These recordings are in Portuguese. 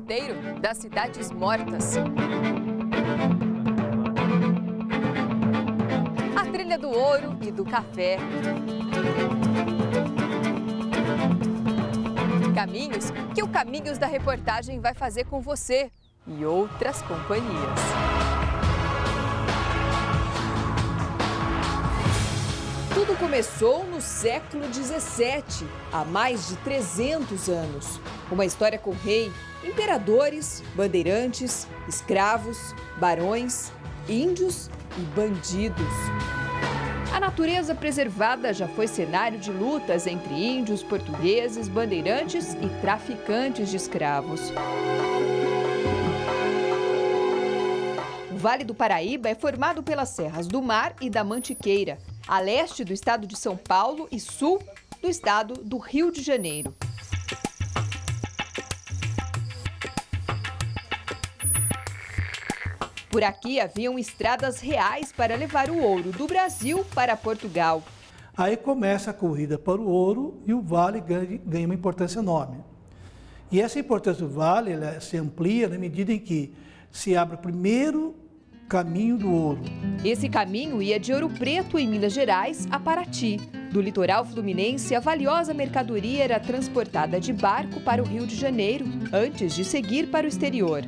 roteiro das cidades mortas. A trilha do ouro e do café. Caminhos que o Caminhos da Reportagem vai fazer com você e outras companhias. Tudo começou no século XVII, há mais de 300 anos. Uma história com rei, imperadores, bandeirantes, escravos, barões, índios e bandidos. A natureza preservada já foi cenário de lutas entre índios, portugueses, bandeirantes e traficantes de escravos. O Vale do Paraíba é formado pelas serras do Mar e da Mantiqueira, a leste do estado de São Paulo e sul do estado do Rio de Janeiro. Por aqui haviam estradas reais para levar o ouro do Brasil para Portugal. Aí começa a corrida para o ouro e o vale ganha uma importância enorme. E essa importância do vale ela se amplia na medida em que se abre o primeiro caminho do ouro. Esse caminho ia de Ouro Preto, em Minas Gerais, a Paraty. Do litoral fluminense, a valiosa mercadoria era transportada de barco para o Rio de Janeiro, antes de seguir para o exterior.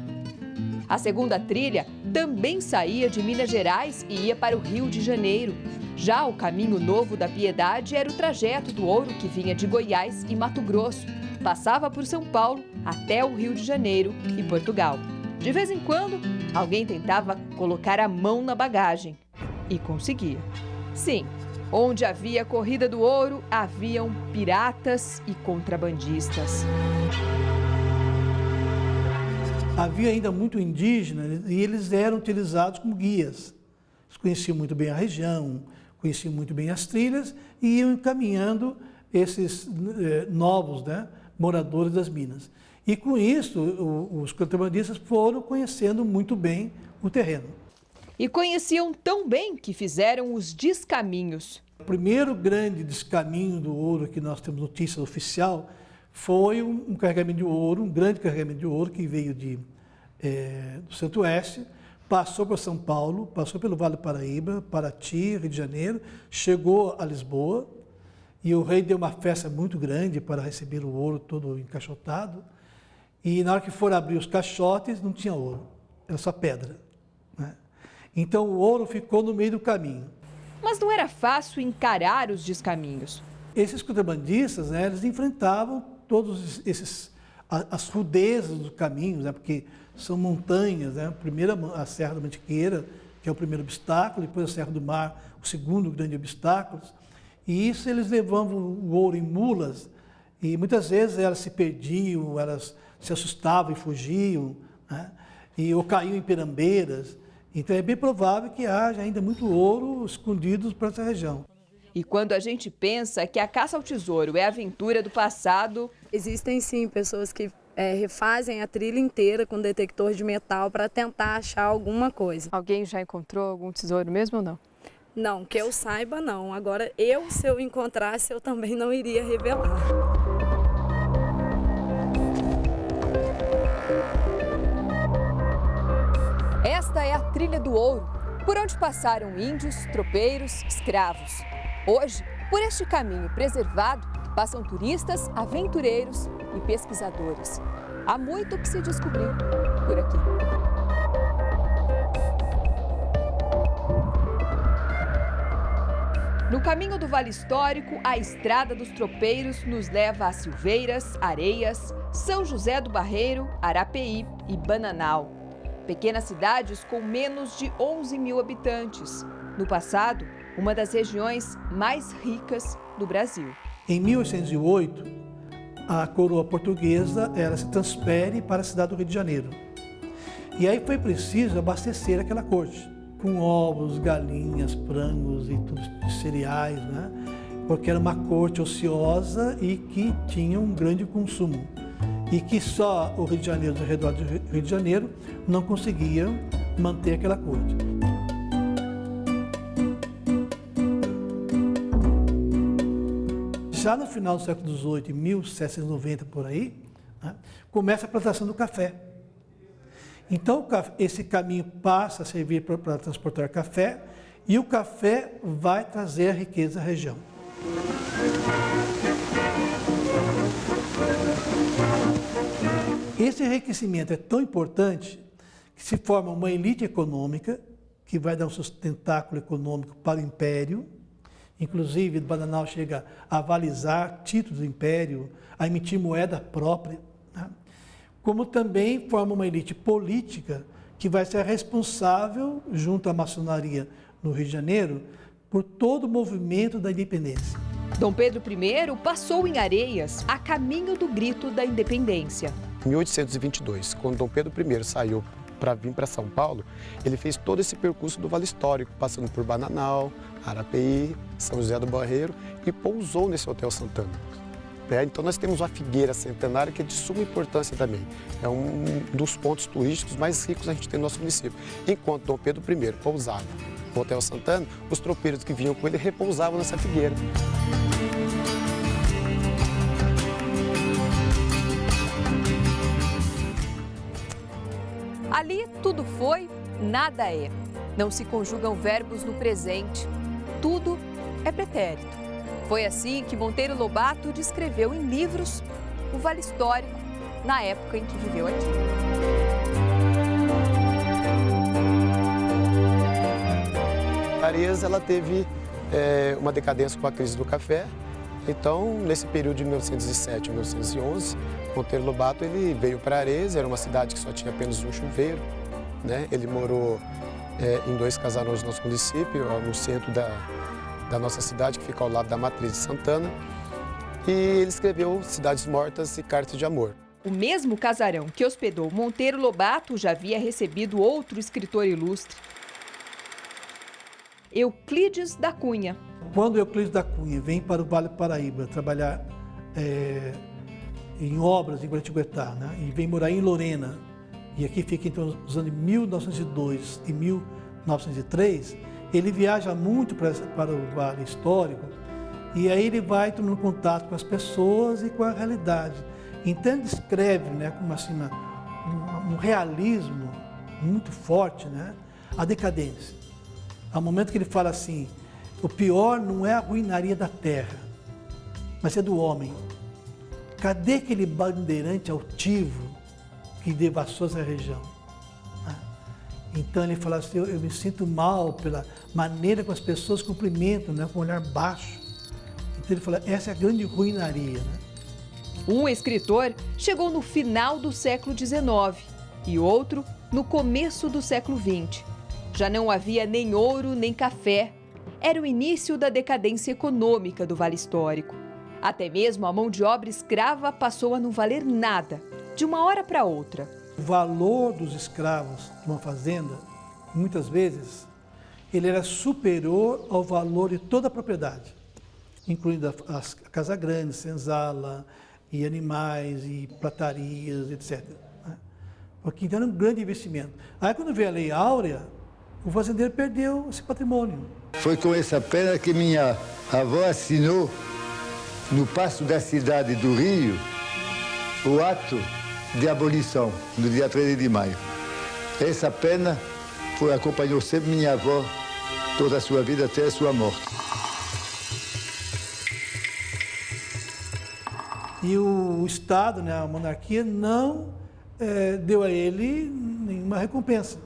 A segunda trilha também saía de Minas Gerais e ia para o Rio de Janeiro. Já o Caminho Novo da Piedade era o trajeto do ouro que vinha de Goiás e Mato Grosso. Passava por São Paulo até o Rio de Janeiro e Portugal. De vez em quando, alguém tentava colocar a mão na bagagem. E conseguia. Sim, onde havia corrida do ouro, haviam piratas e contrabandistas. Havia ainda muito indígena e eles eram utilizados como guias. Eles conheciam muito bem a região, conheciam muito bem as trilhas e iam encaminhando esses novos moradores das minas. E com isso, os contrabandistas foram conhecendo muito bem o terreno. E conheciam tão bem que fizeram os descaminhos. O primeiro grande descaminho do ouro que nós temos notícia oficial foi um carregamento de ouro, um grande carregamento de ouro que veio do Centro-Oeste, passou por São Paulo, passou pelo Vale do Paraíba, Paraty, Rio de Janeiro, chegou a Lisboa e o rei deu uma festa muito grande para receber o ouro todo encaixotado e na hora que foram abrir os caixotes não tinha ouro, era só pedra, né? Então o ouro ficou no meio do caminho. Mas não era fácil encarar os descaminhos. Esses contrabandistas, eles enfrentavam todos as rudezas dos caminhos, porque são montanhas, Primeiro a Serra da Mantiqueira, que é o primeiro obstáculo, depois a Serra do Mar, o segundo grande obstáculo. E isso eles levavam o ouro em mulas e muitas vezes elas se perdiam, elas se assustavam e fugiam, ou caíam em pirambeiras. Então é bem provável que haja ainda muito ouro escondido para essa região. E quando a gente pensa que a caça ao tesouro é aventura do passado... Existem sim pessoas que refazem a trilha inteira com detector de metal para tentar achar alguma coisa. Alguém já encontrou algum tesouro mesmo ou não? Não, que eu saiba não. Agora se eu encontrasse, eu também não iria revelar. Esta é a trilha do ouro, por onde passaram índios, tropeiros, escravos. Hoje, por este caminho preservado, passam turistas, aventureiros e pesquisadores. Há muito que se descobrir por aqui. No caminho do Vale Histórico, a Estrada dos Tropeiros nos leva a Silveiras, Areias, São José do Barreiro, Arapeí e Bananal. Pequenas cidades com menos de 11 mil habitantes. No passado, uma das regiões mais ricas do Brasil. Em 1808, a coroa portuguesa ela se transfere para a cidade do Rio de Janeiro. E aí foi preciso abastecer aquela corte, com ovos, galinhas, frangos e tudo de cereais, Porque era uma corte ociosa e que tinha um grande consumo. E que só o Rio de Janeiro, ao redor do Rio de Janeiro, não conseguia manter aquela corte. Já no final do século XVIII, 1790 por aí, começa a plantação do café. Então, esse caminho passa a servir para transportar café e o café vai trazer a riqueza à região. Esse enriquecimento é tão importante que se forma uma elite econômica que vai dar um sustentáculo econômico para o império. Inclusive, Bananal chega a avalizar títulos do império, a emitir moeda própria, né? Como também forma uma elite política que vai ser responsável, junto à maçonaria no Rio de Janeiro, por todo o movimento da independência. Dom Pedro I passou em Areias a caminho do grito da independência. Em 1822, quando Dom Pedro I saiu para vir para São Paulo, ele fez todo esse percurso do Vale Histórico, passando por Bananal, Arapeí, São José do Barreiro e pousou nesse Hotel Santana. Então nós temos uma figueira centenária que é de suma importância também. É um dos pontos turísticos mais ricos que a gente tem no nosso município. Enquanto Dom Pedro I pousava no Hotel Santana, os tropeiros que vinham com ele repousavam nessa figueira. Ali tudo foi, nada é. Não se conjugam verbos no presente. Tudo é pretérito. Foi assim que Monteiro Lobato descreveu em livros o Vale Histórico na época em que viveu aqui. Areias, ela teve uma decadência com a crise do café. Então, nesse período de 1907 a 1911, Monteiro Lobato ele veio para Areias, era uma cidade que só tinha apenas um chuveiro, né? Ele morou em 2 casarões do nosso município, no centro da nossa cidade, que fica ao lado da Matriz de Santana. E ele escreveu Cidades Mortas e Cartas de Amor. O mesmo casarão que hospedou Monteiro Lobato já havia recebido outro escritor ilustre, Euclides da Cunha. Quando Euclides da Cunha vem para o Vale do Paraíba trabalhar em obras em Guaratinguetá, né, e vem morar em Lorena, e aqui fica entre os anos de 1902 e 1903, ele viaja muito para o Vale Histórico e aí ele vai tomando contato com as pessoas e com a realidade. Então ele descreve, né, como assim, um realismo muito forte, né, a decadência. Há um momento que ele fala assim, o pior não é a ruinaria da terra, mas é do homem. Cadê aquele bandeirante altivo que devassou essa região? Então ele fala assim, eu me sinto mal pela maneira como as pessoas cumprimentam, né, com um olhar baixo. Então ele fala, essa é a grande ruinaria, né? Um escritor chegou no final do século XIX e outro no começo do século XX. Já não havia nem ouro nem café. Era o início da decadência econômica do Vale Histórico. Até mesmo a mão de obra escrava passou a não valer nada, de uma hora para outra. O valor dos escravos de uma fazenda, muitas vezes, ele era superior ao valor de toda a propriedade, incluindo as casa grande, senzala, e animais, e pratarias, etc. Porque então era um grande investimento. Aí quando veio a Lei Áurea, o fazendeiro perdeu esse patrimônio. Foi com essa pena que minha avó assinou, no passo da cidade do Rio, o ato de abolição, no dia 13 de maio. Essa pena acompanhou sempre minha avó toda a sua vida até a sua morte. E o Estado, né, a monarquia, não deu a ele nenhuma recompensa,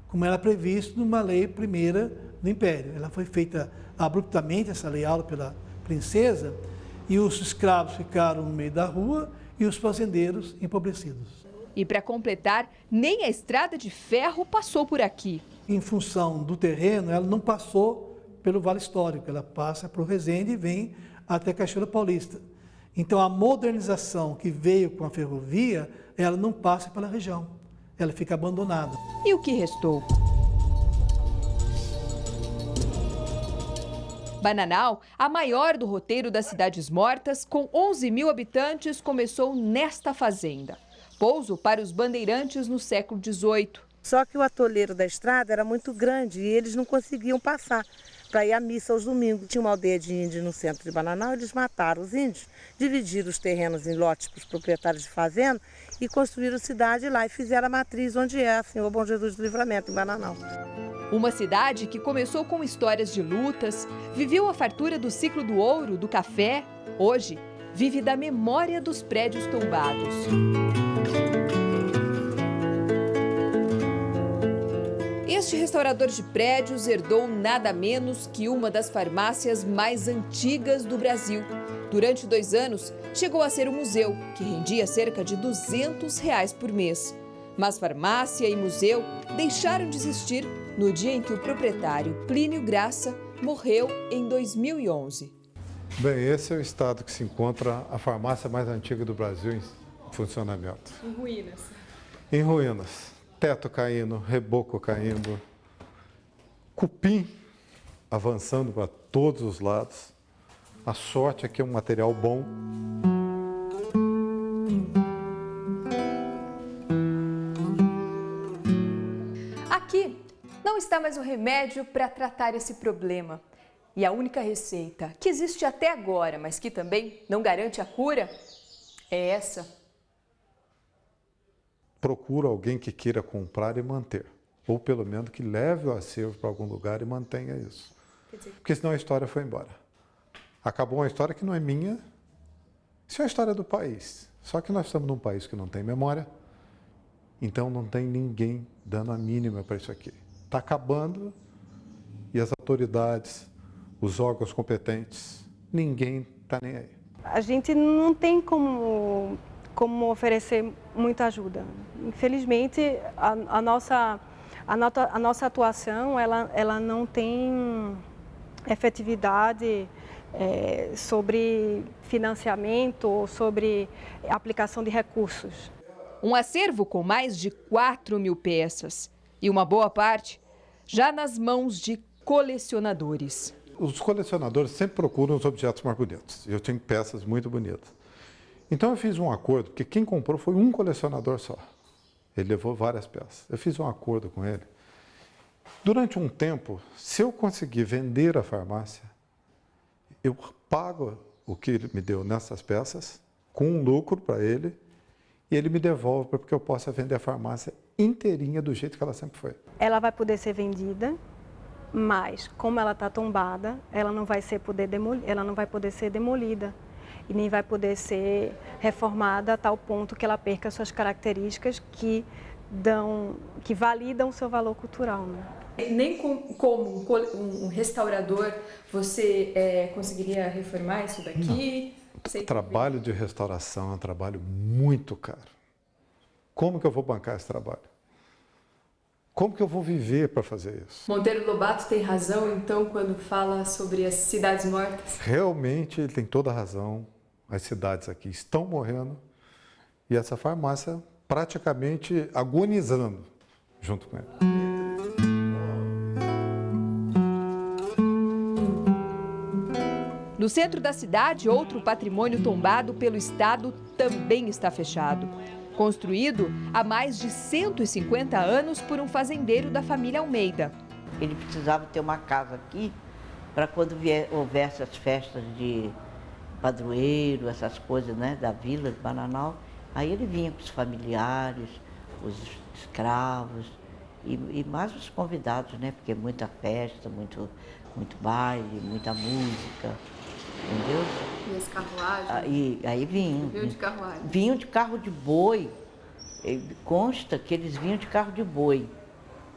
como era previsto numa lei primeira do Império. Ela foi feita abruptamente, essa lei Áurea, pela princesa, e os escravos ficaram no meio da rua e os fazendeiros empobrecidos. E para completar, nem a estrada de ferro passou por aqui. Em função do terreno, ela não passou pelo Vale Histórico, ela passa para o Resende e vem até Cachoeira Paulista. Então a modernização que veio com a ferrovia, ela não passa pela região, ela fica abandonada. E o que restou? Bananal, a maior do roteiro das cidades mortas, com 11 mil habitantes, começou nesta fazenda. Pouso para os bandeirantes no século XVIII. Só que o atoleiro da estrada era muito grande e eles não conseguiam passar. para ir à missa aos domingos. Tinha uma aldeia de índios no centro de Bananal, eles mataram os índios, dividiram os terrenos em lotes para os proprietários de fazenda e construíram cidade lá e fizeram a matriz onde é, Senhor Bom Jesus do Livramento, em Bananal. Uma cidade que começou com histórias de lutas, viveu a fartura do ciclo do ouro, do café, hoje vive da memória dos prédios tombados. Este restaurador de prédios herdou nada menos que uma das farmácias mais antigas do Brasil. Durante 2 anos, chegou a ser um museu, que rendia cerca de R$200 por mês. Mas farmácia e museu deixaram de existir no dia em que o proprietário Plínio Graça morreu em 2011. Bem, esse é o estado que se encontra a farmácia mais antiga do Brasil em funcionamento. Em ruínas. Em ruínas. Teto caindo, reboco caindo, cupim avançando para todos os lados. A sorte é que é um material bom. Aqui não está mais o remédio para tratar esse problema. E a única receita que existe até agora, mas que também não garante a cura, é essa. Procura alguém que queira comprar e manter. Ou pelo menos que leve o acervo para algum lugar e mantenha isso. Porque senão a história foi embora. Acabou uma história que não é minha, isso é a história do país. Só que nós estamos num país que não tem memória, então não tem ninguém dando a mínima para isso aqui. Está acabando e as autoridades, os órgãos competentes, ninguém está nem aí. A gente não tem como oferecer muita ajuda. Infelizmente, a nossa atuação ela não tem efetividade sobre financiamento ou sobre aplicação de recursos. Um acervo com mais de 4.000 peças e uma boa parte já nas mãos de colecionadores. Os colecionadores sempre procuram os objetos mais bonitos. Eu tenho peças muito bonitas. Então eu fiz um acordo, porque quem comprou foi um colecionador só. Ele levou várias peças. Eu fiz um acordo com ele. Durante um tempo, se eu conseguir vender a farmácia, eu pago o que ele me deu nessas peças, com um lucro para ele, e ele me devolve para que eu possa vender a farmácia inteirinha do jeito que ela sempre foi. Ela vai poder ser vendida, mas como ela está tombada, ela não vai poder ser demolida e nem vai poder ser reformada a tal ponto que ela perca suas características que validam o seu valor cultural. Né? Nem como um restaurador você conseguiria reformar isso daqui? O trabalho de restauração é um trabalho muito caro. Como que eu vou bancar esse trabalho? Como que eu vou viver para fazer isso? Monteiro Lobato tem razão, então, quando fala sobre as cidades mortas? Realmente, ele tem toda a razão. As cidades aqui estão morrendo e essa farmácia praticamente agonizando junto com ele. No centro da cidade, outro patrimônio tombado pelo Estado também está fechado. Construído há mais de 150 anos por um fazendeiro da família Almeida. Ele precisava ter uma casa aqui para quando houvesse as festas de padroeiro, essas coisas, né, da vila de Bananal. Aí ele vinha com os familiares, os escravos e mais os convidados, né, porque muita festa, muito baile, muita música, entendeu? E as carruagens? Aí vinham. Vinham de carruagem? Vinham de carro de boi. Consta que eles vinham de carro de boi,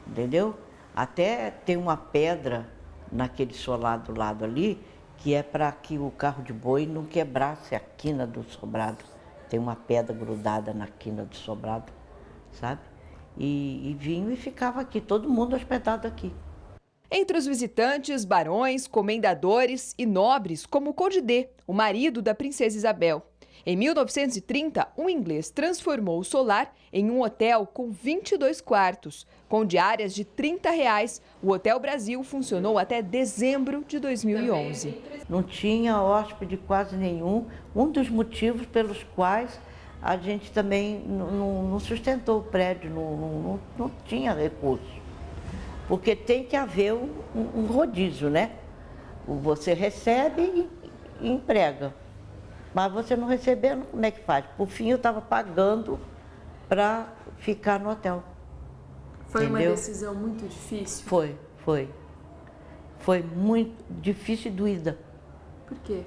entendeu? Até tem uma pedra naquele solado do lado ali, que é para que o carro de boi não quebrasse a quina do sobrado. Tem uma pedra grudada na quina do sobrado, sabe? E vinham e ficava aqui, todo mundo hospedado aqui. Entre os visitantes, barões, comendadores e nobres, como Codidê, o marido da princesa Isabel. Em 1930, um inglês transformou o solar em um hotel com 22 quartos. Com diárias de R$30, o Hotel Brasil funcionou até dezembro de 2011. Não tinha hóspede quase nenhum, um dos motivos pelos quais a gente também não sustentou o prédio, não tinha recurso. Porque tem que haver um rodízio, né? Você recebe e emprega. Mas você não recebendo, como é que faz? Por fim, eu estava pagando para ficar no hotel. Foi entendeu? uma decisão muito difícil? Foi. Foi muito difícil e doída. Por quê?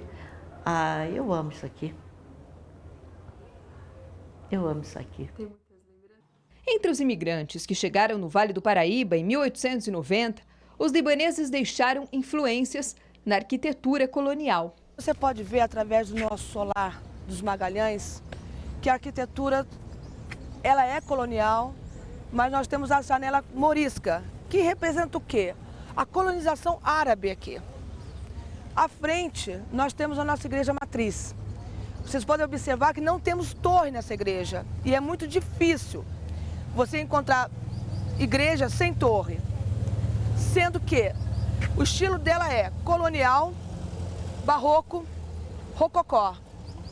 Ah, eu amo isso aqui. Eu amo isso aqui. Tem muitas lembranças. Entre os imigrantes que chegaram no Vale do Paraíba em 1890, os libaneses deixaram influências na arquitetura colonial. Você pode ver através do nosso solar dos Magalhães que a arquitetura ela é colonial, mas nós temos a janela morisca, que representa o quê? A colonização árabe aqui. À frente, nós temos a nossa igreja matriz. Vocês podem observar que não temos torre nessa igreja e é muito difícil você encontrar igreja sem torre, sendo que o estilo dela é colonial, barroco, rococó.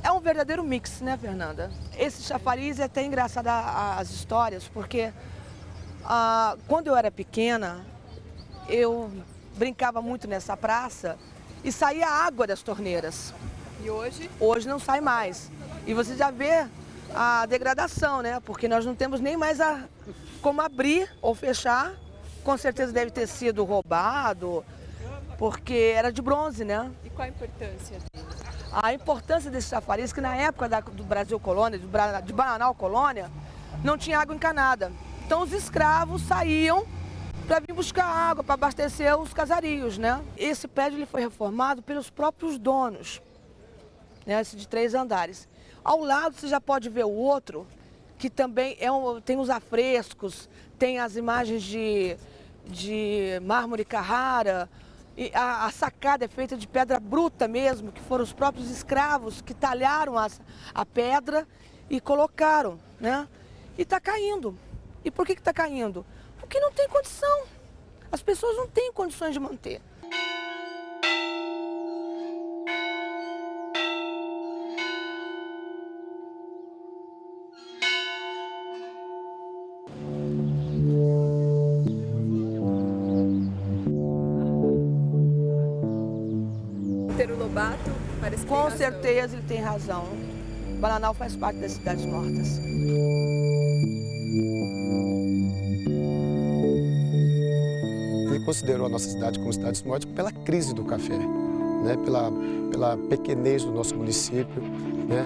É um verdadeiro mix, né, Fernanda? Esse chafariz é até engraçado as histórias, porque quando eu era pequena, eu brincava muito nessa praça e saía água das torneiras. E hoje? Hoje não sai mais. E você já vê a degradação, né? Porque nós não temos nem mais como abrir ou fechar. Com certeza deve ter sido roubado, porque era de bronze, né? E qual a importância dele? A importância desse chafariz, que na época do Brasil Colônia, de Bananal Colônia, não tinha água encanada. Então os escravos saíam para vir buscar água, para abastecer os casarios, né? Esse prédio ele foi reformado pelos próprios donos, né? Esse de 3 andares. Ao lado você já pode ver o outro, que também tem os afrescos, tem as imagens de mármore Carrara. E a sacada é feita de pedra bruta mesmo, que foram os próprios escravos que talharam a pedra e colocaram, né? E está caindo. E por que está caindo? Porque não tem condição. As pessoas não têm condições de manter. Monteiro Lobato parece que Com tem razão. certeza ele tem razão. Bananal faz parte das cidades mortas. Ele considerou a nossa cidade como cidade morta pela crise do café, né? pela pequenez do nosso município, né?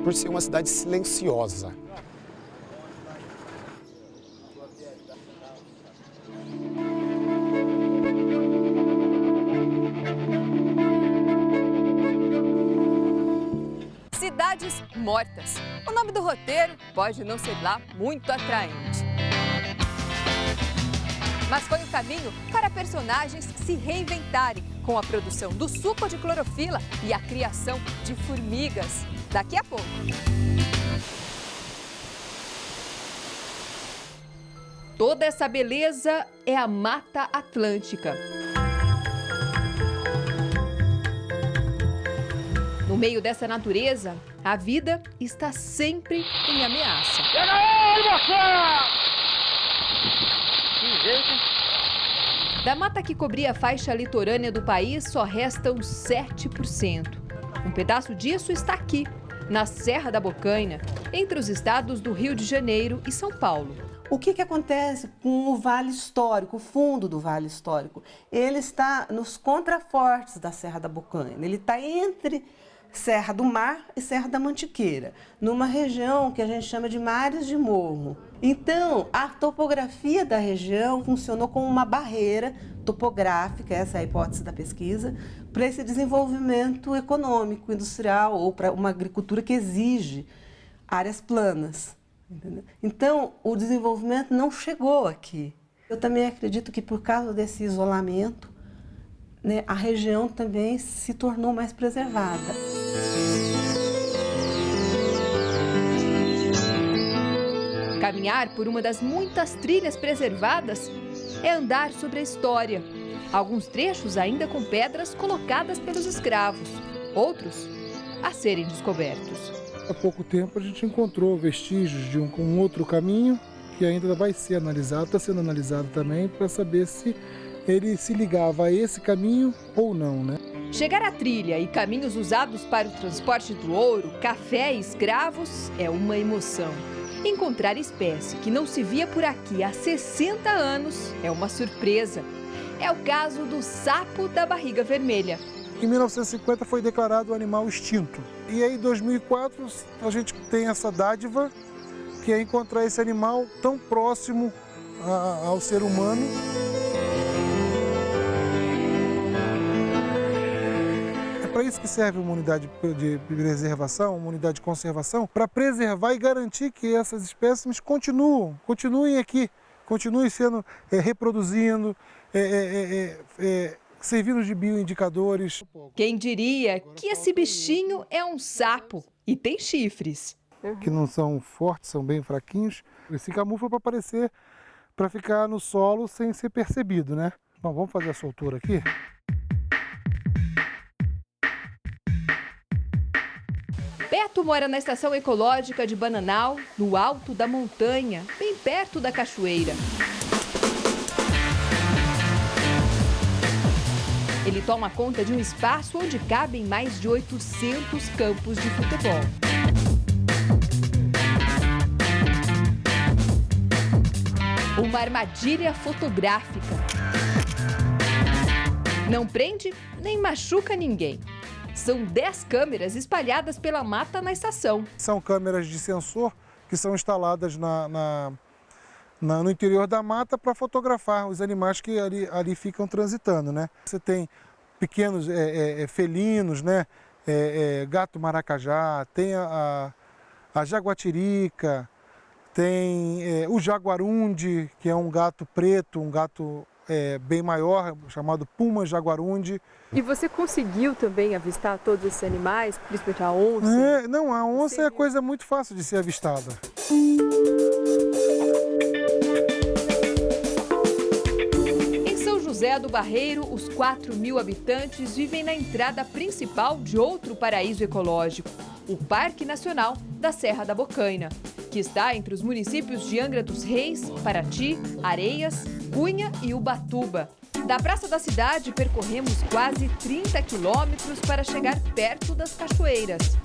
Por ser uma cidade silenciosa. Cidades Mortas. O nome do roteiro pode não ser lá muito atraente. Mas foi o caminho para personagens se reinventarem com a produção do suco de clorofila e a criação de formigas. Daqui a pouco. Toda essa beleza é a Mata Atlântica. No meio dessa natureza, a vida está sempre em ameaça. Da mata que cobria a faixa litorânea do país, só restam 7%. Um pedaço disso está aqui, na Serra da Bocaina, entre os estados do Rio de Janeiro e São Paulo. O que acontece com o Vale Histórico, o fundo do Vale Histórico? Ele está nos contrafortes da Serra da Bocaina, ele está entre Serra do Mar e Serra da Mantiqueira, numa região que a gente chama de mares de morro. Então, a topografia da região funcionou como uma barreira topográfica, essa é a hipótese da pesquisa, para esse desenvolvimento econômico, industrial ou para uma agricultura que exige áreas planas. Entendeu? Então, o desenvolvimento não chegou aqui. Eu também acredito que por causa desse isolamento, né, a região também se tornou mais preservada. Caminhar por uma das muitas trilhas preservadas é andar sobre a história. Alguns trechos ainda com pedras colocadas pelos escravos, outros a serem descobertos. Há pouco tempo a gente encontrou vestígios de um outro caminho que ainda vai ser analisado, está sendo analisado também para saber se ele se ligava a esse caminho ou não, né? Chegar à trilha e caminhos usados para o transporte do ouro, café e escravos é uma emoção. Encontrar espécie que não se via por aqui há 60 anos é uma surpresa. É o caso do sapo da barriga vermelha. Em 1950 foi declarado o animal extinto. E aí em 2004 a gente tem essa dádiva, que é encontrar esse animal tão próximo ao ser humano. É para isso que serve uma unidade de preservação, uma unidade de conservação, para preservar e garantir que essas espécies continuem aqui, continuem sendo reproduzindo, servindo de bioindicadores. Quem diria que esse bichinho é um sapo e tem chifres? Que não são fortes, são bem fraquinhos. Ele se camufla para aparecer, para ficar no solo sem ser percebido, né? Bom, vamos fazer a soltura aqui. Beto mora na estação ecológica de Bananal, no alto da montanha, bem perto da cachoeira. Ele toma conta de um espaço onde cabem mais de 800 campos de futebol. Uma armadilha fotográfica. Não prende nem machuca ninguém. São 10 câmeras espalhadas pela mata na estação. São câmeras de sensor que são instaladas no interior da mata para fotografar os animais que ali ficam transitando, né? Você tem pequenos felinos, né? Gato maracajá, tem a jaguatirica, tem o jaguarundi, que é um gato preto, um gato bem maior, chamado puma jaguarundi. E você conseguiu também avistar todos esses animais, principalmente a onça? Não, a onça é coisa muito fácil de ser avistada. Em São José do Barreiro, os 4.000 habitantes vivem na entrada principal de outro paraíso ecológico, o Parque Nacional da Serra da Bocaina, que está entre os municípios de Angra dos Reis, Paraty, Areias, Cunha e Ubatuba. Da praça da cidade, percorremos quase 30 quilômetros para chegar perto das cachoeiras.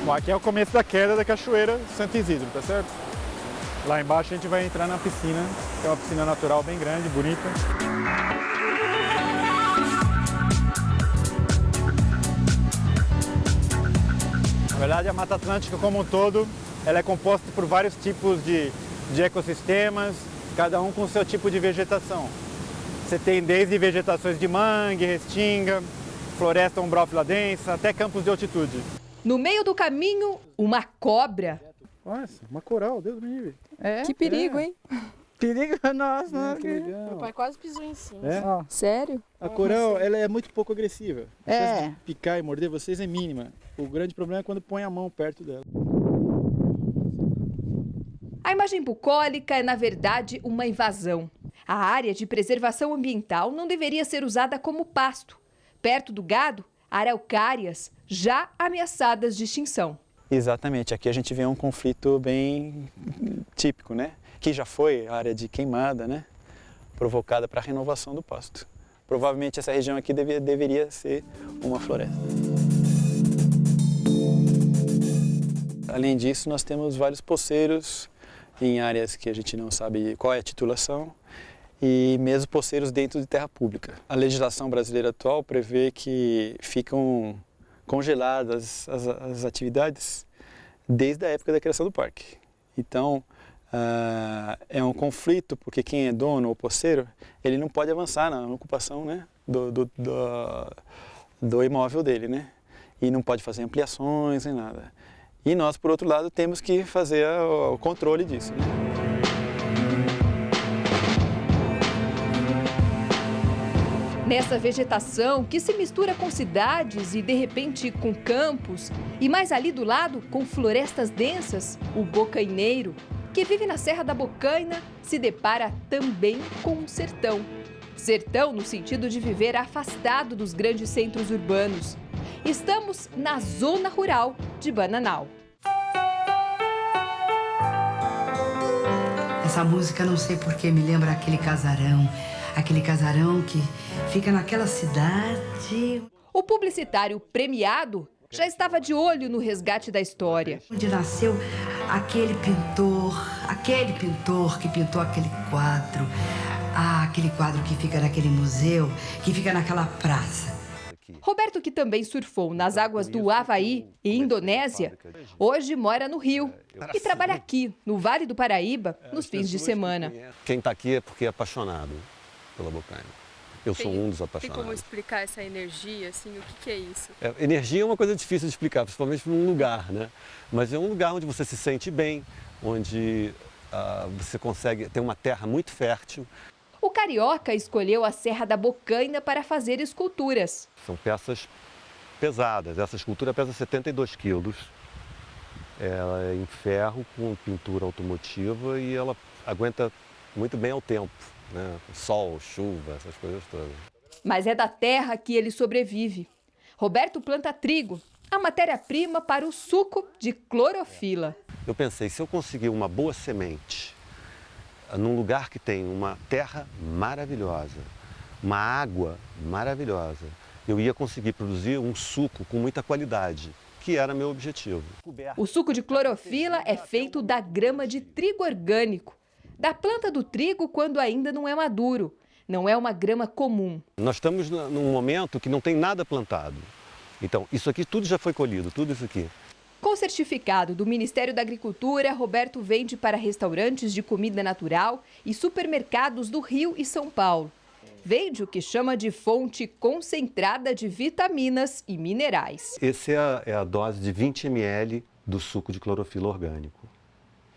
Bom, aqui é o começo da queda da cachoeira Santo Isidro, tá certo? Lá embaixo a gente vai entrar na piscina, que é uma piscina natural bem grande, bonita. Na verdade, a Mata Atlântica como um todo, ela é composta por vários tipos de ecossistemas, cada um com o seu tipo de vegetação. Você tem desde vegetações de mangue, restinga, floresta umbrófila densa, até campos de altitude. No meio do caminho, uma cobra. Nossa, uma coral, Deus me livre. Que perigo, hein? Perigo? Nossa, que legal. Meu pai quase pisou em cima. Sério? A coral, ela é muito pouco agressiva. A chance de picar e morder vocês é mínima. O grande problema é quando põe a mão perto dela. A imagem bucólica é, na verdade, uma invasão. A área de preservação ambiental não deveria ser usada como pasto. Perto do gado, araucárias, já ameaçadas de extinção. Exatamente, aqui a gente vê um conflito bem típico, né? Que já foi a área de queimada, né? Provocada para a renovação do pasto. Provavelmente essa região aqui deveria ser uma floresta. Além disso, nós temos vários poceiros em áreas que a gente não sabe qual é a titulação e mesmo poceiros dentro de terra pública. A legislação brasileira atual prevê que ficam congeladas as atividades desde a época da criação do parque. Então, é um conflito, porque quem é dono ou poceiro, ele não pode avançar na ocupação, né, do imóvel dele, né? E não pode fazer ampliações nem nada. E nós, por outro lado, temos que fazer o controle disso, né? Nessa vegetação que se mistura com cidades e, de repente, com campos, e mais ali do lado, com florestas densas, o bocaineiro, que vive na Serra da Bocaina, se depara também com um sertão. Sertão no sentido de viver afastado dos grandes centros urbanos. Estamos na zona rural de Bananal. Essa música, não sei porquê, me lembra aquele casarão que fica naquela cidade. O publicitário premiado já estava de olho no resgate da história. Onde nasceu aquele pintor que pintou aquele quadro. Aquele quadro que fica naquele museu, que fica naquela praça. Roberto, que também surfou nas águas do Havaí e Indonésia, hoje mora no Rio e trabalha aqui, no Vale do Paraíba, nos fins de semana. Quem está aqui é porque é apaixonado pela Bocaina. Eu sou um dos apaixonados. Tem como explicar essa energia, assim, o que é isso? Energia é uma coisa difícil de explicar, principalmente num lugar, né? Mas é um lugar onde você se sente bem, onde você consegue ter uma terra muito fértil. O carioca escolheu a Serra da Bocaina para fazer esculturas. São peças pesadas. Essa escultura pesa 72 quilos. Ela é em ferro, com pintura automotiva e ela aguenta muito bem ao tempo, né? Sol, chuva, essas coisas todas. Mas é da terra que ele sobrevive. Roberto planta trigo, a matéria-prima para o suco de clorofila. Eu pensei, se eu conseguir uma boa semente, num lugar que tem uma terra maravilhosa, uma água maravilhosa, eu ia conseguir produzir um suco com muita qualidade, que era meu objetivo. O suco de clorofila é feito da grama de trigo orgânico, da planta do trigo quando ainda não é maduro. Não é uma grama comum. Nós estamos num momento que não tem nada plantado. Então, isso aqui tudo já foi colhido, tudo isso aqui. Com certificado do Ministério da Agricultura, Roberto vende para restaurantes de comida natural e supermercados do Rio e São Paulo. Vende o que chama de fonte concentrada de vitaminas e minerais. Essa é a dose de 20 ml do suco de clorofila orgânico.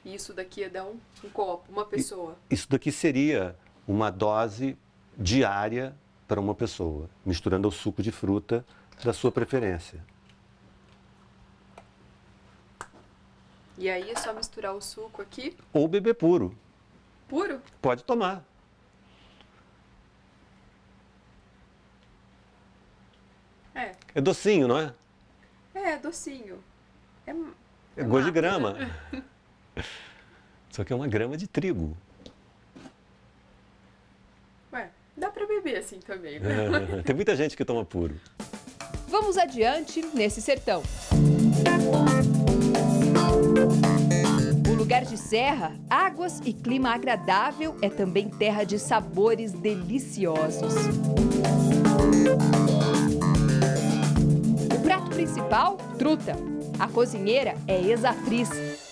E isso daqui dá um copo, uma pessoa? Isso daqui seria uma dose diária para uma pessoa, misturando o suco de fruta da sua preferência. E aí é só misturar o suco aqui? Ou beber puro. Puro? Pode tomar. É docinho, não é? É docinho. É gosto de grama. Só que é uma grama de trigo. Ué, dá pra beber assim também, né? Tem muita gente que toma puro. Vamos adiante nesse sertão. O lugar de serra, águas e clima agradável é também terra de sabores deliciosos. O prato principal, truta. A cozinheira é ex-atriz,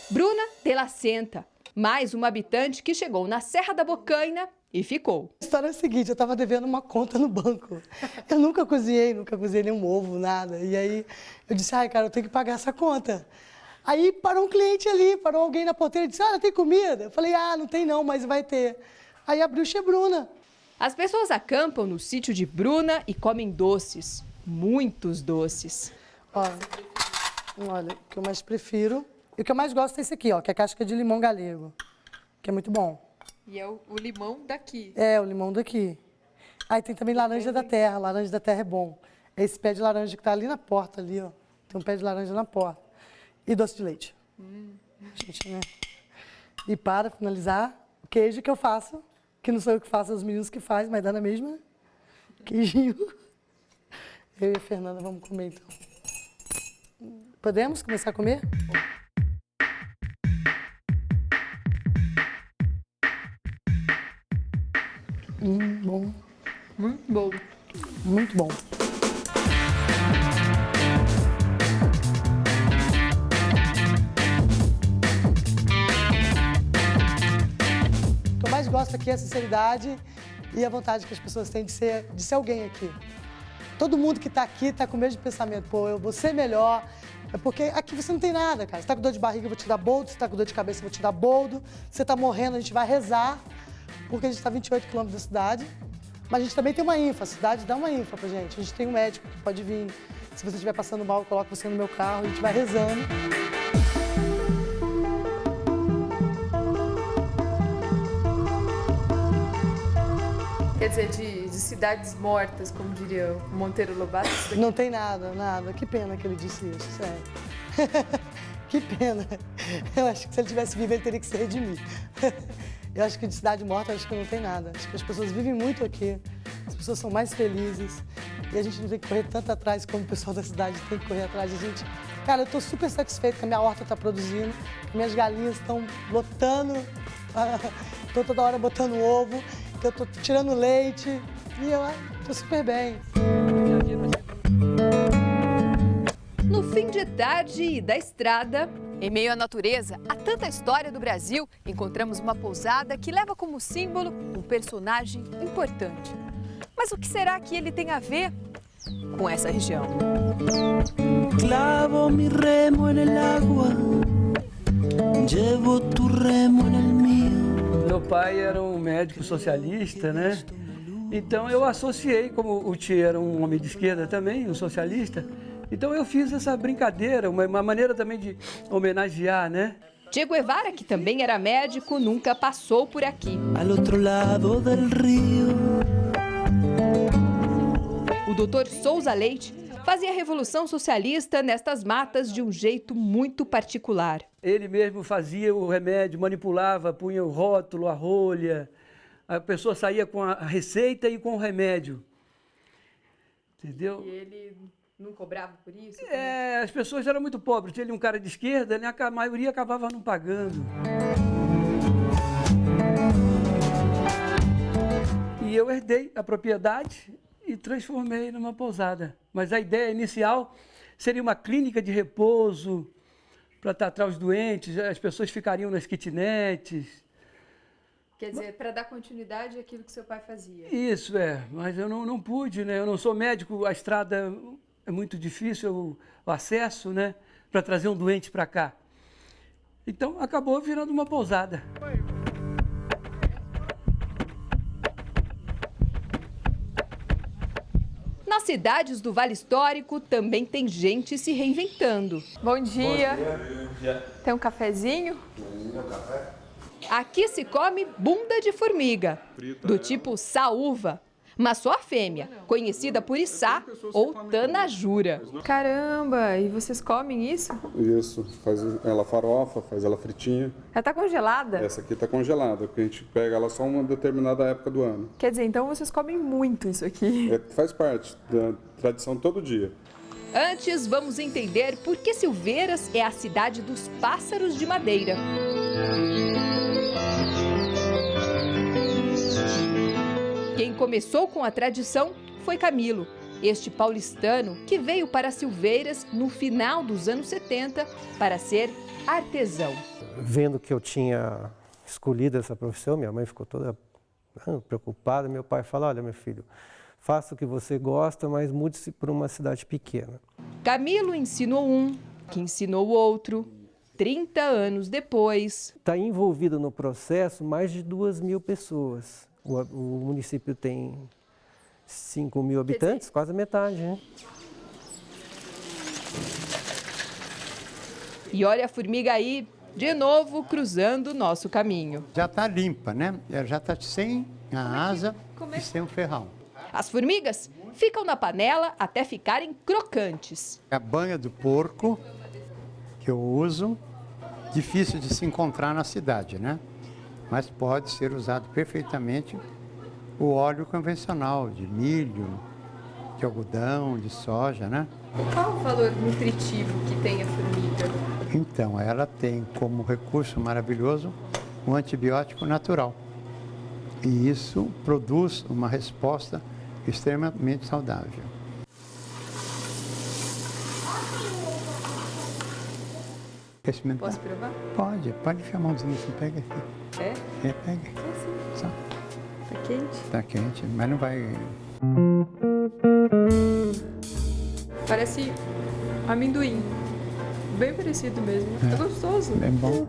Bruna de la Senta, mais uma habitante que chegou na Serra da Bocaina e ficou. A história é a seguinte, eu estava devendo uma conta no banco. Eu nunca cozinhei nenhum ovo, nada. E aí eu disse, ai, cara, eu tenho que pagar essa conta. Aí parou um cliente ali, parou alguém na porteira e disse, tem comida? Eu falei, não tem não, mas vai ter. Aí abriu o Chebruna. As pessoas acampam no sítio de Bruna e comem doces, muitos doces. Olha, o que eu mais prefiro, e o que eu mais gosto é esse aqui, que é casca de limão galego, que é muito bom. E é o limão daqui? É, o limão daqui. Aí tem também laranja da terra é bom. É esse pé de laranja que está ali na porta, ali, ó. Tem um pé de laranja na porta. E doce de leite. Gente, né? E para finalizar, o queijo que eu faço, que não sou eu que faço, é os meninos que fazem, mas dá na mesma, né? Queijinho. Eu e a Fernanda vamos comer, então. Podemos começar a comer? Bom. Muito bom. Muito bom. O que eu mais gosto aqui é a sinceridade e a vontade que as pessoas têm de ser alguém aqui. Todo mundo que está aqui está com o mesmo pensamento. Pô, eu vou ser melhor. É porque aqui você não tem nada, cara. Você está com dor de barriga, eu vou te dar boldo. Você está com dor de cabeça, eu vou te dar boldo. Você está morrendo, a gente vai rezar. Porque a gente está a 28 quilômetros da cidade. Mas a gente também tem uma infra. A cidade dá uma infra pra gente. A gente tem um médico que pode vir. Se você estiver passando mal, eu coloco você no meu carro. A gente vai rezando. Quer dizer, de cidades mortas, como diria o Monteiro Lobato? Não tem nada. Que pena que ele disse isso, sério. Que pena. Eu acho que se ele tivesse vivo, ele teria que se redimir. Eu acho que de cidade morta, acho que não tem nada. Acho que as pessoas vivem muito aqui, as pessoas são mais felizes e a gente não tem que correr tanto atrás como o pessoal da cidade tem que correr atrás. Cara, eu estou super satisfeita que a minha horta está produzindo, que minhas galinhas estão lotando, estou toda hora botando ovo, que eu estou tirando leite e eu estou super bem. No fim de tarde e da estrada, em meio à natureza, a tanta história do Brasil, encontramos uma pousada que leva como símbolo um personagem importante. Mas o que será que ele tem a ver com essa região? Clavo mi remo en el agua, llevo tu remo en el mío. Meu pai era um médico socialista, né? Então eu associei, como o tio era um homem de esquerda também, um socialista, então eu fiz essa brincadeira, uma maneira também de homenagear, né? Che Guevara, que também era médico, nunca passou por aqui. Al outro lado del rio. O Dr. Souza Leite fazia a Revolução Socialista nestas matas de um jeito muito particular. Ele mesmo fazia o remédio, manipulava, punha o rótulo, a rolha. A pessoa saía com a receita e com o remédio. Entendeu? E ele não cobrava por isso? As pessoas eram muito pobres. Ele um cara de esquerda, né? A maioria acabava não pagando. E eu herdei a propriedade e transformei numa pousada. Mas a ideia inicial seria uma clínica de repouso para tratar os doentes, as pessoas ficariam nas kitnets. Quer dizer, para dar continuidade àquilo que seu pai fazia. Isso, mas eu não pude, né? Eu não sou médico, a estrada é muito difícil, o acesso, né? Para trazer um doente para cá. Então, acabou virando uma pousada. Nas cidades do Vale Histórico também tem gente se reinventando. Bom dia. Bom dia. Tem um cafezinho? Tem um café. Aqui se come bunda de formiga, do tipo saúva, mas só a fêmea, conhecida por içá ou tanajura. Caramba, e vocês comem isso? Isso, faz ela farofa, faz ela fritinha. Ela tá congelada? Essa aqui tá congelada, porque a gente pega ela só uma determinada época do ano. Quer dizer, então vocês comem muito isso aqui? Faz parte da tradição todo dia. Antes, vamos entender por que Silveiras é a cidade dos pássaros de madeira. Quem começou com a tradição foi Camilo, este paulistano que veio para Silveiras no final dos anos 70 para ser artesão. Vendo que eu tinha escolhido essa profissão, minha mãe ficou toda preocupada. Meu pai falou: olha, meu filho, faça o que você gosta, mas mude-se para uma cidade pequena. Camilo ensinou um, que ensinou o outro. 30 anos depois. Está envolvido no processo mais de 2.000 pessoas. O município tem 5.000 habitantes, quase a metade, né? E olha a formiga aí, de novo, cruzando o nosso caminho. Já está limpa, né? Ela já está sem a asa e sem o ferrão. As formigas ficam na panela até ficarem crocantes. A banha do porco que eu uso, difícil de se encontrar na cidade, né? Mas pode ser usado perfeitamente o óleo convencional de milho, de algodão, de soja, né? Qual o valor nutritivo que tem a formiga? Então, ela tem como recurso maravilhoso um antibiótico natural. E isso produz uma resposta extremamente saudável. Posso provar? Pode enfiar a mãozinha assim, pega aqui. É? Pega. Só. Tá quente? Tá quente, mas não vai... Parece amendoim. Bem parecido mesmo. É gostoso. Bem bom.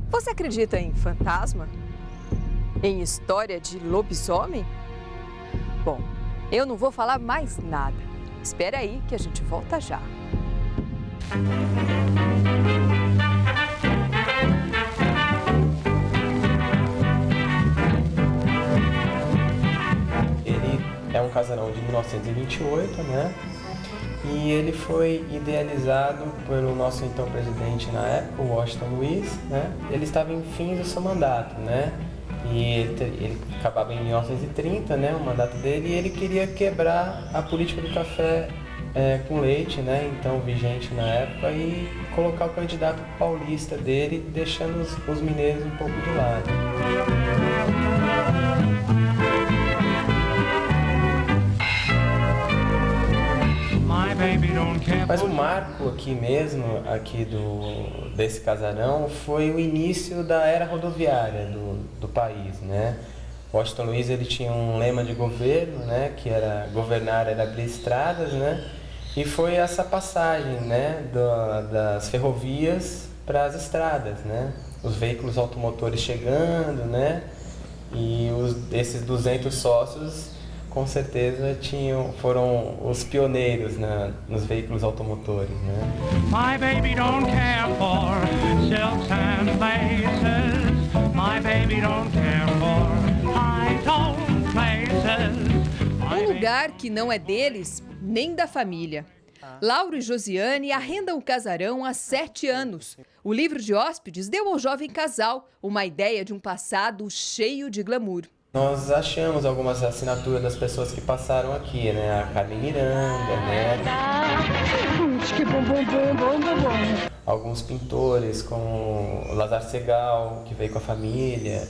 Você acredita em fantasma? Em história de lobisomem? Bom, Eu não vou falar mais nada. Espera aí que a gente volta já. Ele é um casarão de 1928, né? E ele foi idealizado pelo nosso então presidente na época, o Washington Luiz, né? Ele estava em fim do seu mandato, né? E ele acabava em 1930, né, o mandato dele, e ele queria quebrar a política do café com leite, né, então vigente na época, e colocar o candidato paulista dele, deixando os mineiros um pouco de lado. Mas o marco aqui mesmo, desse casarão, foi o início da era rodoviária do país, né? Washington Luiz, ele tinha um lema de governo, né, que era governar era abrir estradas, né? E foi essa passagem, né, das ferrovias para as estradas, né? Os veículos automotores chegando, né? E esses 200 sócios com certeza foram os pioneiros nos veículos automotores, né? My baby don't care for silks and laces. My baby don't care for high-tone places. Um lugar que não é deles, nem da família. Lauro e Josiane arrendam o casarão há 7 anos. O livro de hóspedes deu ao jovem casal uma ideia de um passado cheio de glamour. Nós achamos algumas assinaturas das pessoas que passaram aqui, né? A Carmen Miranda, né? Que bom. Alguns pintores, como o Lazar Segal, que veio com a família,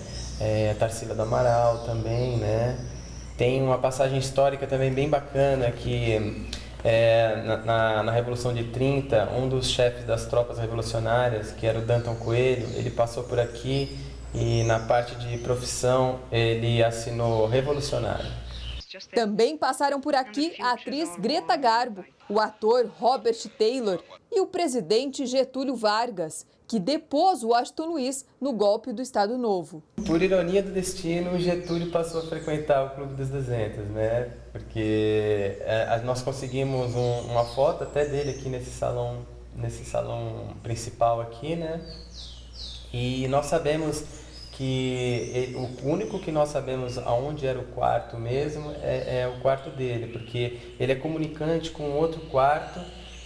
a Tarsila do Amaral também, né? Tem uma passagem histórica também bem bacana que na Revolução de 30, um dos chefes das tropas revolucionárias, que era o Danton Coelho, ele passou por aqui. E na parte de profissão, ele assinou revolucionário. Também passaram por aqui a atriz Greta Garbo, o ator Robert Taylor e o presidente Getúlio Vargas, que depôs o Washington Luiz no golpe do Estado Novo. Por ironia do destino, o Getúlio passou a frequentar o Clube dos 200, né? Porque nós conseguimos uma foto até dele aqui nesse salão principal aqui, né? E nós sabemos que o único que nós sabemos aonde era o quarto mesmo é o quarto dele, porque ele é comunicante com outro quarto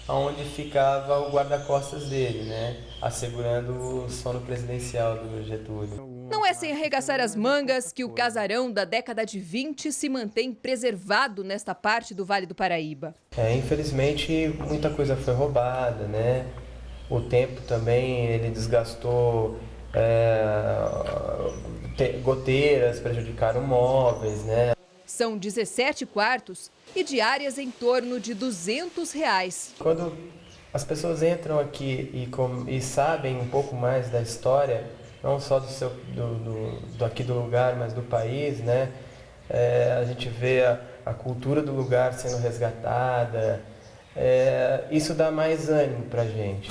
onde ficava o guarda-costas dele, né, assegurando o sono presidencial do Getúlio. Não é sem arregaçar as mangas que o casarão da década de 20 se mantém preservado nesta parte do Vale do Paraíba. Infelizmente, muita coisa foi roubada, né? O tempo também ele desgastou, goteiras prejudicaram móveis, né? São 17 quartos e diárias em torno de R$200. Quando as pessoas entram aqui e sabem um pouco mais da história, não só aqui do lugar, mas do país, né? A gente vê a cultura do lugar sendo resgatada. Isso dá mais ânimo pra gente.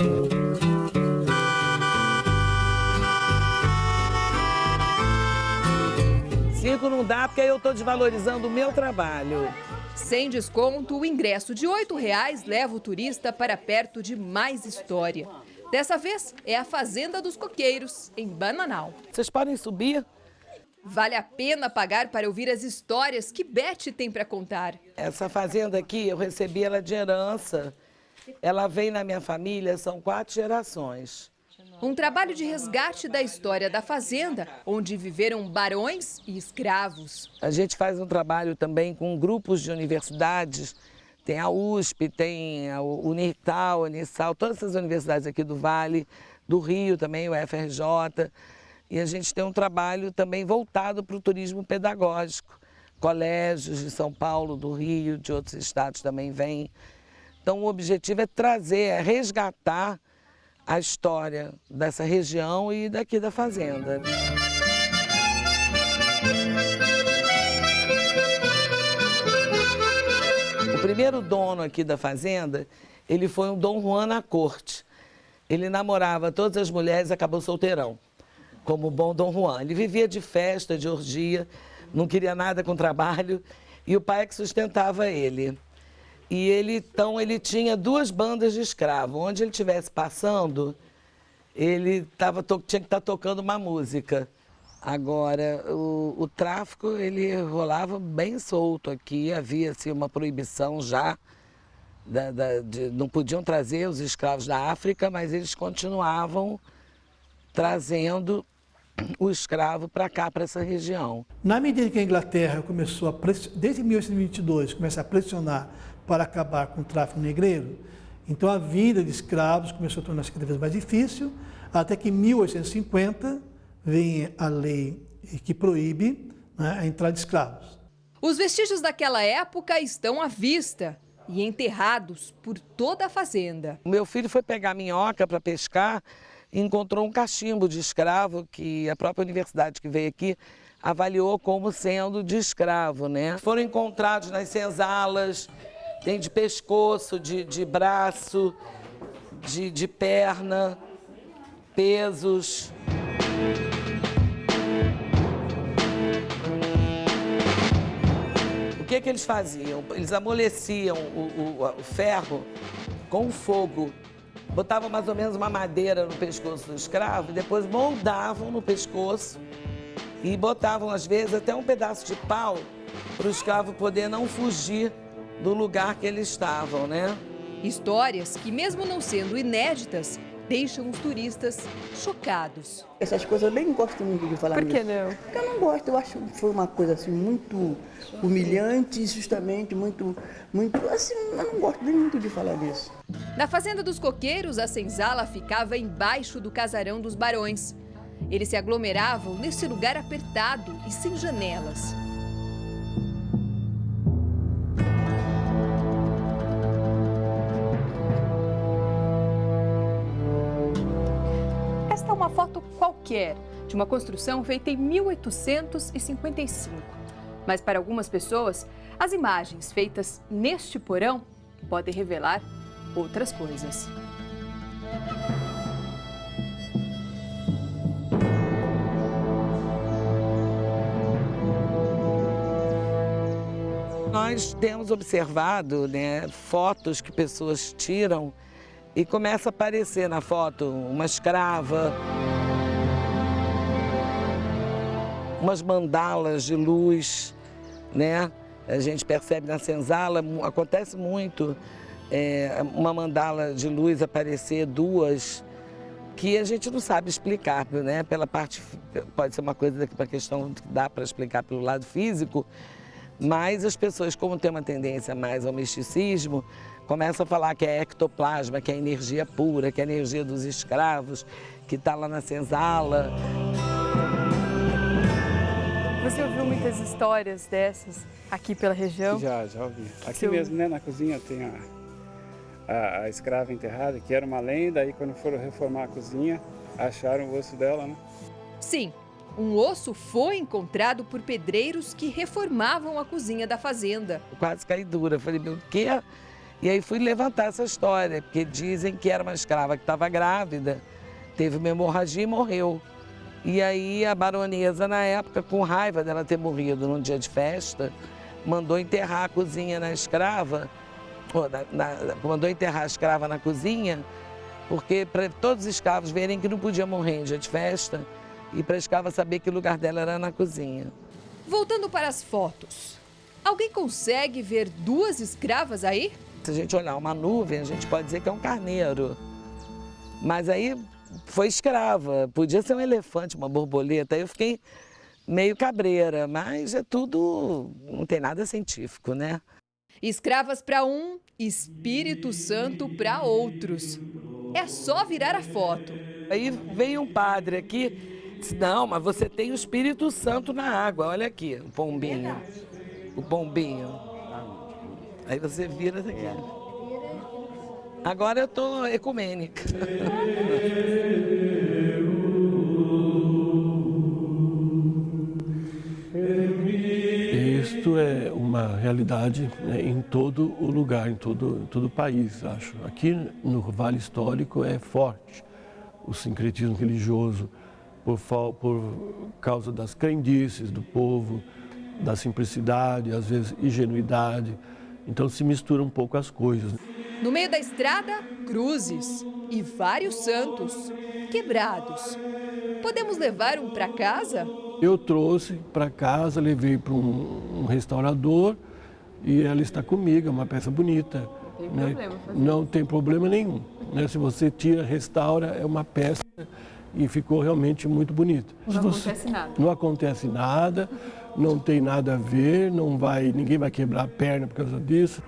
5 não dá porque eu estou desvalorizando o meu trabalho. Sem desconto, o ingresso de R$8 leva o turista para perto de mais história. Dessa vez é a Fazenda dos Coqueiros, em Bananal. Vocês podem subir? Vale a pena pagar para ouvir as histórias que Beth tem para contar. Essa fazenda aqui, eu recebi ela de herança. Ela vem na minha família, são 4 gerações. Um trabalho de resgate da história da fazenda, onde viveram barões e escravos. A gente faz um trabalho também com grupos de universidades. Tem a USP, tem a Unital, a Unisal, todas essas universidades aqui do Vale, do Rio também, o FRJ. E a gente tem um trabalho também voltado para o turismo pedagógico. Colégios de São Paulo, do Rio, de outros estados também vêm. Então o objetivo é trazer, resgatar a história dessa região e daqui da fazenda. O primeiro dono aqui da fazenda, ele foi um Dom Juan na corte. Ele namorava todas as mulheres e acabou solteirão, como o bom Dom Juan. Ele vivia de festa, de orgia, não queria nada com trabalho. e o pai é que sustentava ele. E então ele tinha 2 bandas de escravo. Onde ele estivesse passando, ele tinha que estar tocando uma música. Agora, o tráfico, ele rolava bem solto aqui, havia assim, uma proibição já, não podiam trazer os escravos da África, mas eles continuavam trazendo o escravo para cá, para essa região. Na medida que a Inglaterra começou desde 1822, começa a pressionar para acabar com o tráfico negreiro, então a vinda de escravos começou a tornar-se cada vez mais difícil, até que em 1850 vem a lei que proíbe, né, a entrada de escravos. Os vestígios daquela época estão à vista e enterrados por toda a fazenda. O meu filho foi pegar minhoca para pescar e encontrou um cachimbo de escravo que a própria universidade que veio aqui avaliou como sendo de escravo, né? Foram encontrados nas senzalas, tem de pescoço, de braço, de perna, pesos. O que eles faziam? Eles amoleciam o ferro com fogo, botavam mais ou menos uma madeira no pescoço do escravo e depois moldavam no pescoço e botavam, às vezes, até um pedaço de pau para o escravo poder não fugir do lugar que eles estavam, né? Histórias que, mesmo não sendo inéditas, deixam os turistas chocados. Essas coisas eu nem gosto muito de falar. Por que nisso. não? Porque eu não gosto, eu acho que foi uma coisa assim muito humilhante, justamente, muito assim, eu não gosto nem muito de falar disso. Na Fazenda dos Coqueiros, a senzala ficava embaixo do casarão dos barões. Eles se aglomeravam nesse lugar apertado e sem janelas. Esta é uma foto qualquer de uma construção feita em 1855. Mas para algumas pessoas, as imagens feitas neste porão podem revelar outras coisas. Nós temos observado, né, fotos que pessoas tiram e começa a aparecer na foto uma escrava, umas mandalas de luz, né? A gente percebe na senzala, acontece muito, uma mandala de luz aparecer, 2, que a gente não sabe explicar, né? Pela parte, pode ser uma coisa para questão que dá para explicar pelo lado físico, mas as pessoas, como têm uma tendência mais ao misticismo, começam a falar que é ectoplasma, que é energia pura, que é a energia dos escravos, que está lá na senzala. Você ouviu muitas histórias dessas aqui pela região? Já ouvi. Aqui mesmo, né, na cozinha tem a escrava enterrada, que era uma lenda, aí quando foram reformar a cozinha, acharam o osso dela, né? Sim, um osso foi encontrado por pedreiros que reformavam a cozinha da fazenda. Quase caí dura, falei, meu, o quê? E aí fui levantar essa história, porque dizem que era uma escrava que estava grávida, teve uma hemorragia e morreu. E aí a baronesa, na época, com raiva dela ter morrido num dia de festa, mandou enterrar a cozinha na escrava, mandou enterrar a escrava na cozinha, porque para todos os escravos verem que não podia morrer em dia de festa e para a escrava saber que o lugar dela era na cozinha. Voltando para as fotos, alguém consegue ver 2 escravas aí? Se a gente olhar uma nuvem, a gente pode dizer que é um carneiro. Mas aí foi escrava, podia ser um elefante, uma borboleta. Aí eu fiquei meio cabreira, mas é tudo, não tem nada científico, né? Escravas para um, Espírito Santo para outros. É só virar a foto. Aí veio um padre aqui, disse, não, mas você tem o Espírito Santo na água, olha aqui, o pombinho. O pombinho. Aí você vira daqui. Agora eu estou ecumênica. Isto é uma realidade, né, em todo o lugar, em todo o país, acho. Aqui no Vale Histórico é forte o sincretismo religioso por causa das crendices do povo, da simplicidade, às vezes ingenuidade. Então se mistura um pouco as coisas. No meio da estrada, cruzes e vários santos quebrados. Podemos levar um para casa? Eu trouxe para casa, levei para um restaurador e ela está comigo, é uma peça bonita. Não tem problema nenhum. Né? Se você tira, restaura, é uma peça e ficou realmente muito bonita. Não acontece nada. Não acontece nada, não tem nada a ver, ninguém vai quebrar a perna por causa disso.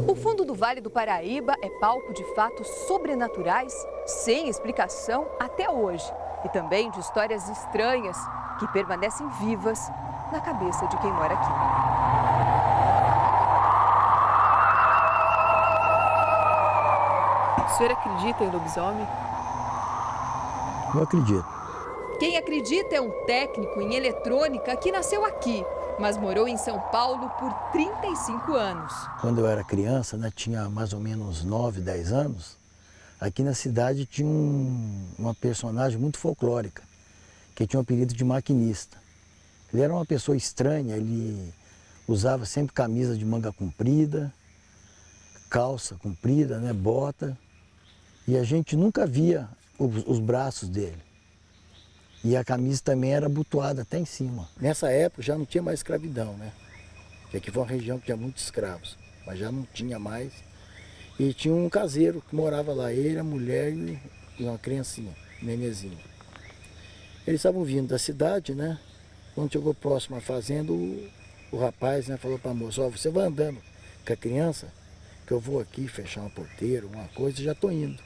O fundo do Vale do Paraíba é palco de fatos sobrenaturais sem explicação até hoje. E também de histórias estranhas que permanecem vivas na cabeça de quem mora aqui. O senhor acredita em lobisomem? Eu acredito. Quem acredita é um técnico em eletrônica que nasceu aqui, mas morou em São Paulo por 35 anos. Quando eu era criança, né, tinha mais ou menos 9, 10 anos, aqui na cidade tinha uma personagem muito folclórica, que tinha o apelido de maquinista. Ele era uma pessoa estranha, ele usava sempre camisa de manga comprida, calça comprida, né, bota, e a gente nunca via os braços dele. E a camisa também era abotoada até em cima. Nessa época já não tinha mais escravidão, né? Porque aqui foi uma região que tinha muitos escravos, mas já não tinha mais. E tinha um caseiro que morava lá, ele, a mulher e uma criancinha, um nenenzinho. Eles estavam vindo da cidade, né? Quando chegou próximo à fazenda, o rapaz, né, falou para a moça, ó, você vai andando com a criança, que eu vou aqui fechar uma porteira, uma coisa, e já estou indo.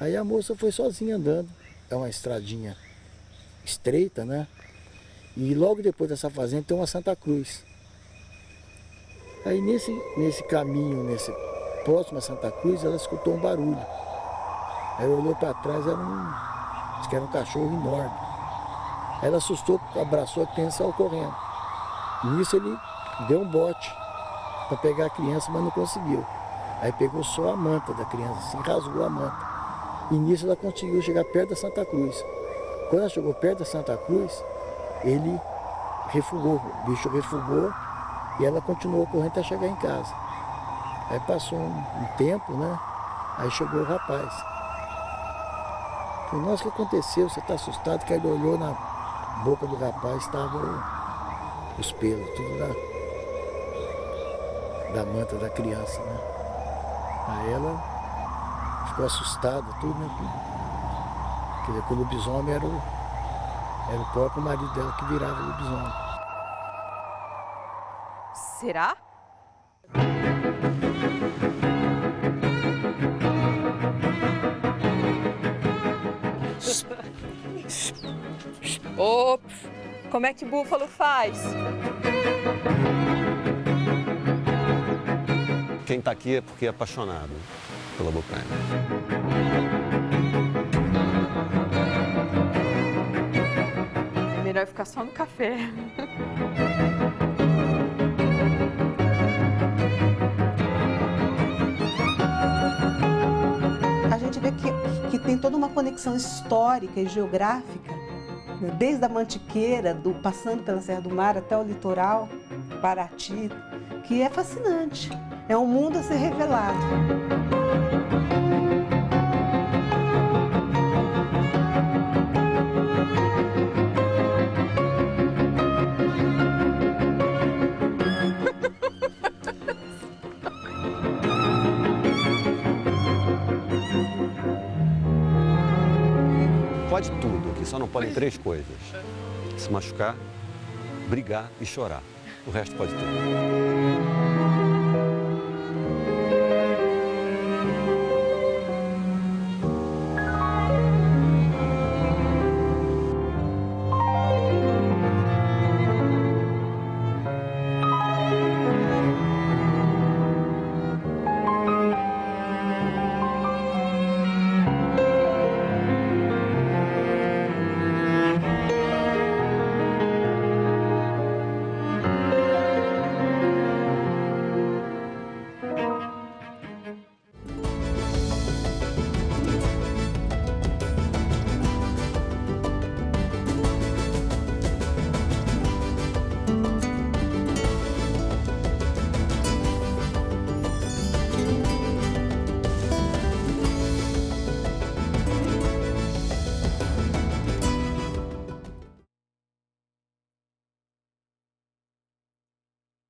Aí a moça foi sozinha andando, é uma estradinha estreita, né? E logo depois dessa fazenda tem uma Santa Cruz. Aí nesse caminho, próximo a Santa Cruz, ela escutou um barulho. Aí ela olhou para trás, disse que era um cachorro enorme. Aí ela assustou, abraçou a criança e saiu correndo. Nisso ele deu um bote para pegar a criança, mas não conseguiu. Aí pegou só a manta da criança, assim, rasgou a manta. E nisso ela conseguiu chegar perto da Santa Cruz. Quando ela chegou perto da Santa Cruz, ele refugou, o bicho refugou e ela continuou correndo até chegar em casa. Aí passou um tempo, né? Aí chegou o rapaz. Falei, nossa, o que aconteceu? Você está assustado? Que ele olhou na boca do rapaz, estavam os pelos, tudo da manta da criança, né? Aí ela ficou assustada, tudo, né? Quer dizer, que o lobisomem era o próprio marido dela que virava lobisomem. Será? Ops, como é que búfalo faz? Quem está aqui é porque é apaixonado pela Bocaina. É melhor ficar só no café. A gente vê que tem toda uma conexão histórica e geográfica, né? Desde a Mantiqueira, passando pela Serra do Mar até o litoral, Paraty, que é fascinante. É um mundo a ser revelado. Pode tudo aqui, só não podem 3 coisas. Se machucar, brigar e chorar. O resto pode tudo.